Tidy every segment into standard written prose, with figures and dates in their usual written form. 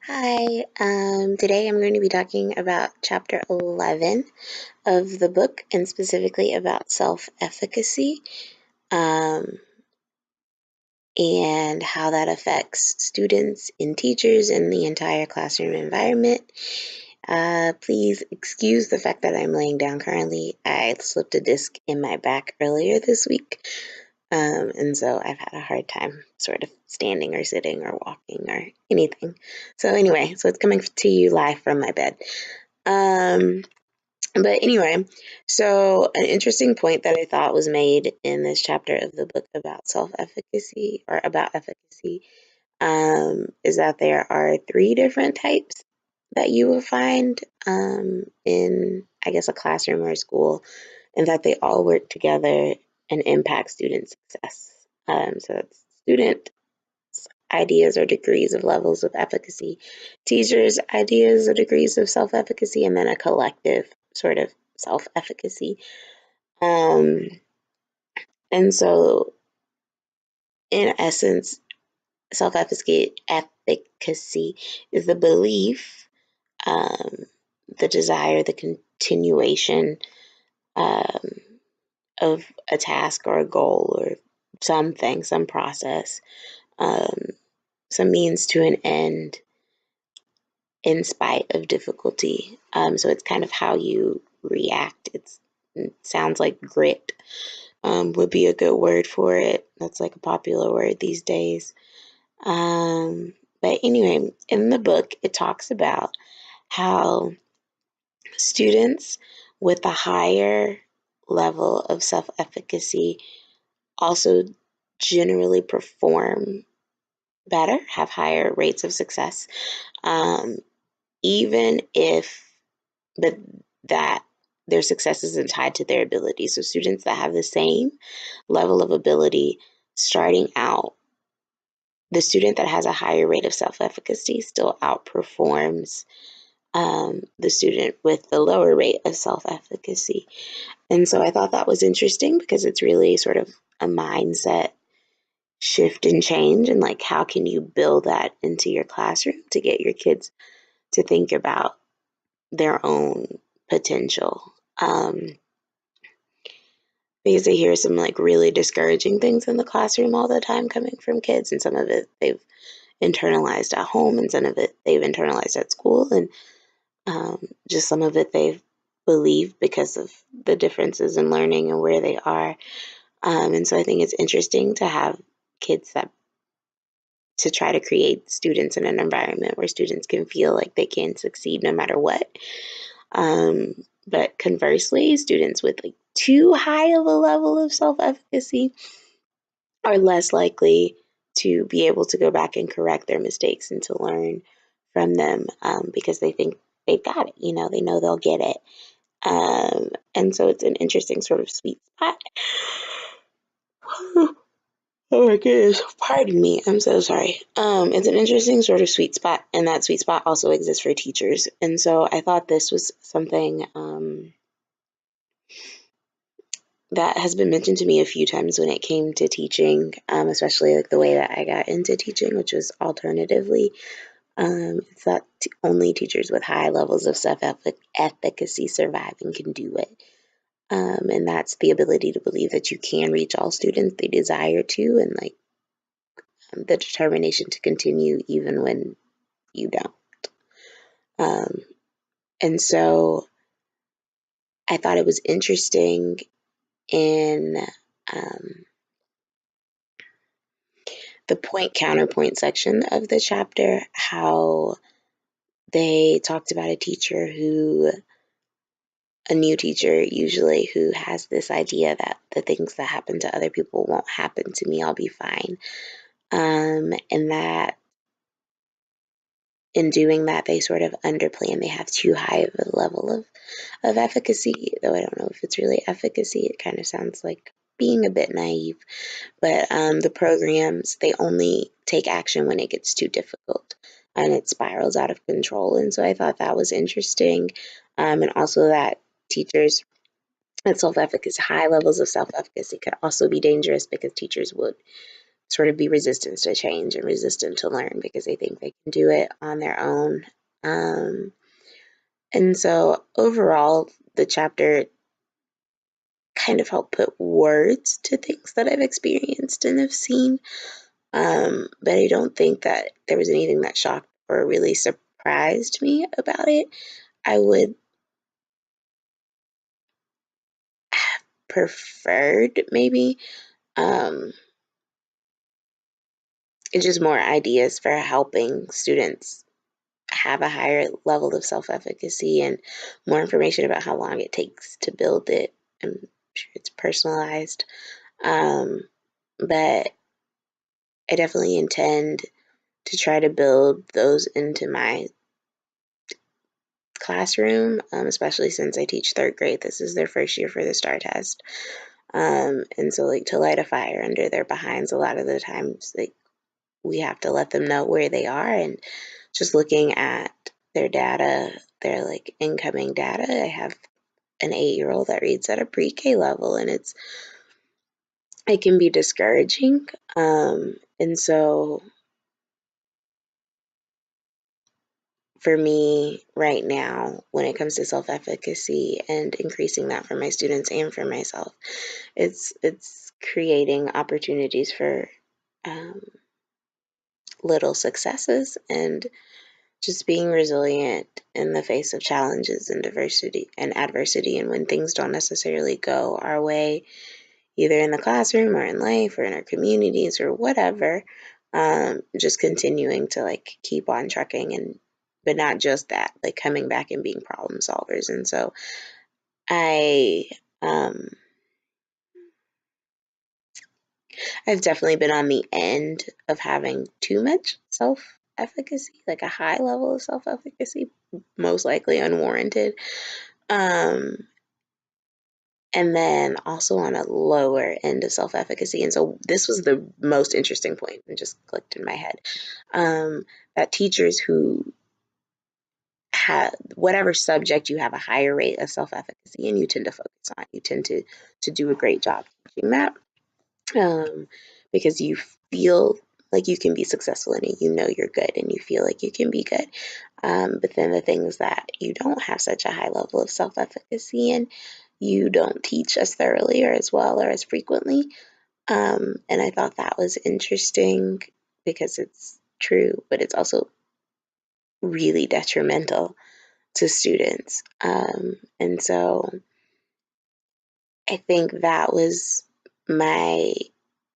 Hi, today I'm going to be talking about chapter 11 of the book and specifically about self-efficacy um, and how that affects students and teachers and the entire classroom environment. Please excuse the fact that I'm laying down currently. I slipped a disc in my back earlier this week, and so I've had a hard time sort of standing or sitting or walking or anything. So anyway, so it's coming to you live from my bed. Um, but anyway, so an interesting point that I thought was made in this chapter of the book about self-efficacy or about efficacy is that there are three different types that you will find in, I guess, a classroom or a school, and that they all work together and impact student success. So it's student ideas or degrees of levels of efficacy, teachers' ideas or degrees of self efficacy, and then a collective sort of self efficacy. Um, and so, in essence, self efficacy is the belief, um, the desire, the continuation um, of a task or a goal or something, some process, um, some means to an end in spite of difficulty. So it's kind of how you react. It sounds like grit would be a good word for it. That's like a popular word these days. But anyway, in the book, it talks about how students with a higher level of self efficacy also generally perform better, have higher rates of success, um, even if but that their success isn't tied to their ability. So students that have the same level of ability starting out, the student that has a higher rate of self-efficacy still outperforms the student with the lower rate of self-efficacy. And so I thought that was interesting because it's really sort of a mindset shift and change, and like how can you build that into your classroom to get your kids to think about their own potential. Because I hear some like really discouraging things in the classroom all the time coming from kids, and some of it they've internalized at home, and some of it they've internalized at school, and just some of it they've believed because of the differences in learning and where they are. And so I think it's interesting to have kids that to try to create students in an environment where students can feel like they can succeed no matter what. But conversely, students with like too high of a level of self efficacy are less likely to be able to go back and correct their mistakes and to learn from them because they think they've got it. They know they'll get it. And so it's an interesting sort of sweet spot. Oh my goodness, pardon me. I'm so sorry. It's an interesting sort of sweet spot, and that sweet spot also exists for teachers. And so I thought this was something that has been mentioned to me a few times when it came to teaching, especially like the way that I got into teaching, which was alternatively. It's that only teachers with high levels of self-efficacy survive and can do it. And that's the ability to believe that you can reach all students they desire to, and like the determination to continue even when you don't. Um, and so I thought it was interesting in um, the point counterpoint section of the chapter how they talked about a new teacher usually, who has this idea that the things that happen to other people won't happen to me, I'll be fine. And that in doing that, they sort of underplan, they have too high of a level of efficacy, though I don't know if it's really efficacy. It kind of sounds like being a bit naive. But the programs, they only take action when it gets too difficult and it spirals out of control. And so I thought that was interesting. And also that teachers at self-efficacy, high levels of self-efficacy could also be dangerous because teachers would sort of be resistant to change and resistant to learn because they think they can do it on their own. And so overall, the chapter kind of helped put words to things that I've experienced and have seen. But I don't think that there was anything that shocked or really surprised me about it. I would have preferred maybe just more ideas for helping students have a higher level of self-efficacy and more information about how long it takes to build it. I'm sure it's personalized. But I definitely intend to try to build those into my classroom, especially since I teach third grade. This is their first year for the STAR test. And so like to light a fire under their behinds a lot of the times, like we have to let them know where they are. And just looking at their data, their like incoming data, I have an 8-year-old that reads at a pre-K level, and it can be discouraging. And so for me right now, when it comes to self-efficacy and increasing that for my students and for myself, it's creating opportunities for um, little successes and just being resilient in the face of challenges and diversity and adversity. And when things don't necessarily go our way, either in the classroom or in life or in our communities or whatever, just continuing to like keep on trucking, and but not just that, like coming back and being problem solvers. And so I I've definitely been on the end of having too much self efficacy, like a high level of self efficacy, most likely unwarranted. Um, and then also on a lower end of self efficacy. And so this was the most interesting point and just clicked in my head, that teachers who have whatever subject you have a higher rate of self efficacy and you tend to focus on, you tend to do a great job teaching that, um, because you feel like you can be successful in it. You know you're good and you feel like you can be good. But then the things that you don't have such a high level of self efficacy in, you don't teach as thoroughly or as well or as frequently. And I thought that was interesting because it's true, but it's also really detrimental to students. And so I think that was my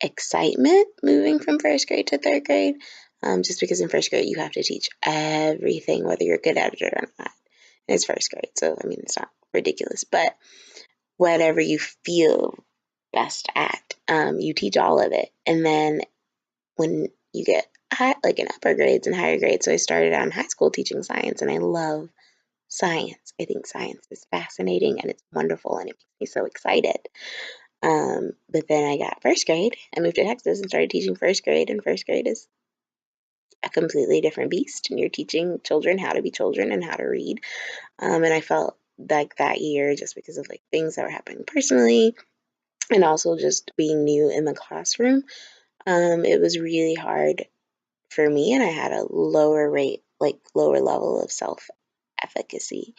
excitement moving from first grade to third grade. Just because in first grade you have to teach everything, whether you're good at it or not. And it's first grade, so I mean, it's not ridiculous, but whatever you feel best at, you teach all of it. And then when you get high, like in upper grades and higher grades, so I started out in high school teaching science, and I love science. I think science is fascinating and it's wonderful and it makes me so excited. But then I got first grade. I moved to Texas and started teaching first grade, and first grade is a completely different beast. And you're teaching children how to be children and how to read. And I felt like that year, just because of like things that were happening personally, and also just being new in the classroom, it was really hard for me, and I had a lower rate, like lower level of self efficacy.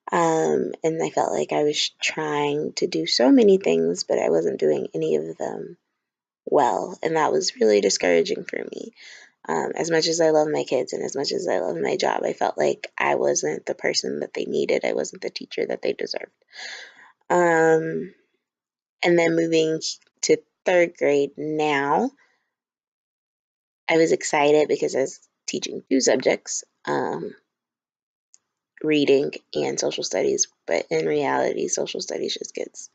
And I felt like I was trying to do so many things, but I wasn't doing any of them well. And that was really discouraging for me. As much as I love my kids and as much as I love my job, I felt like I wasn't the person that they needed. I wasn't the teacher that they deserved. Um, and then moving to third grade now, I was excited because I was teaching two subjects, reading and social studies, but in reality, social studies just gets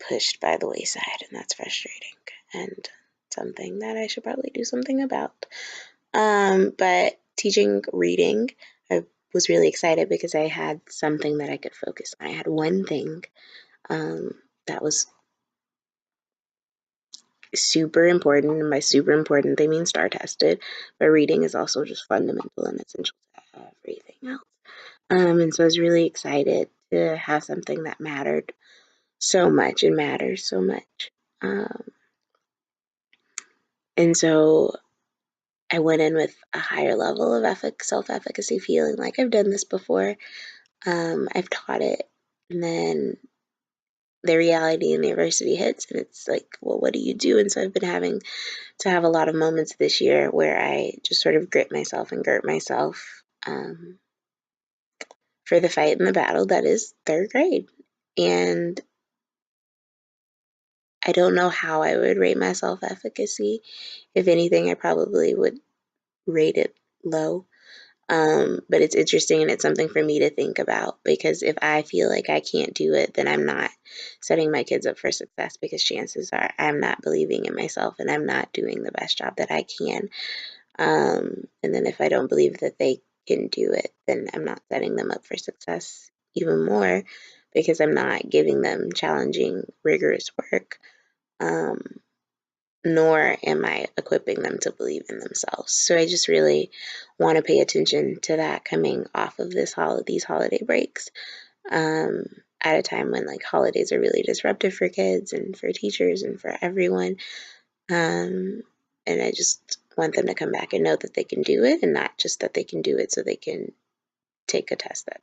pushed by the wayside, and that's frustrating and something that I should probably do something about. But teaching reading, I was really excited because I had something that I could focus on. I had one thing that was super important, and by super important, they mean STAR tested, but reading is also just fundamental and essential to everything else. And so I was really excited to have something that mattered so much and matters so much. And so I went in with a higher level of self-efficacy, feeling like I've done this before. I've taught it. And then the reality and the adversity hits, and it's like, well, what do you do? And so I've been having to have a lot of moments this year where I just sort of grit myself and girt myself for the fight and the battle that is third grade. And I don't know how I would rate my self-efficacy. If anything, I probably would rate it low. But it's interesting and it's something for me to think about, because if I feel like I can't do it, then I'm not setting my kids up for success, because chances are I'm not believing in myself and I'm not doing the best job that I can. And then if I don't believe that they can do it, then I'm not setting them up for success even more, because I'm not giving them challenging, rigorous work. Nor am I equipping them to believe in themselves. So I just really want to pay attention to that coming off of these holiday breaks, at a time when like holidays are really disruptive for kids and for teachers and for everyone. And I just want them to come back and know that they can do it, and not just that they can do it so they can take a test that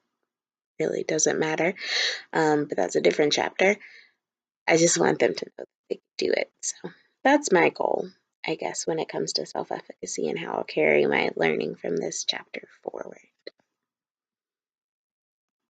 really doesn't matter. But that's a different chapter. I just want them to know that they can do it. So that's my goal, I guess, when it comes to self-efficacy, and how I'll carry my learning from this chapter forward.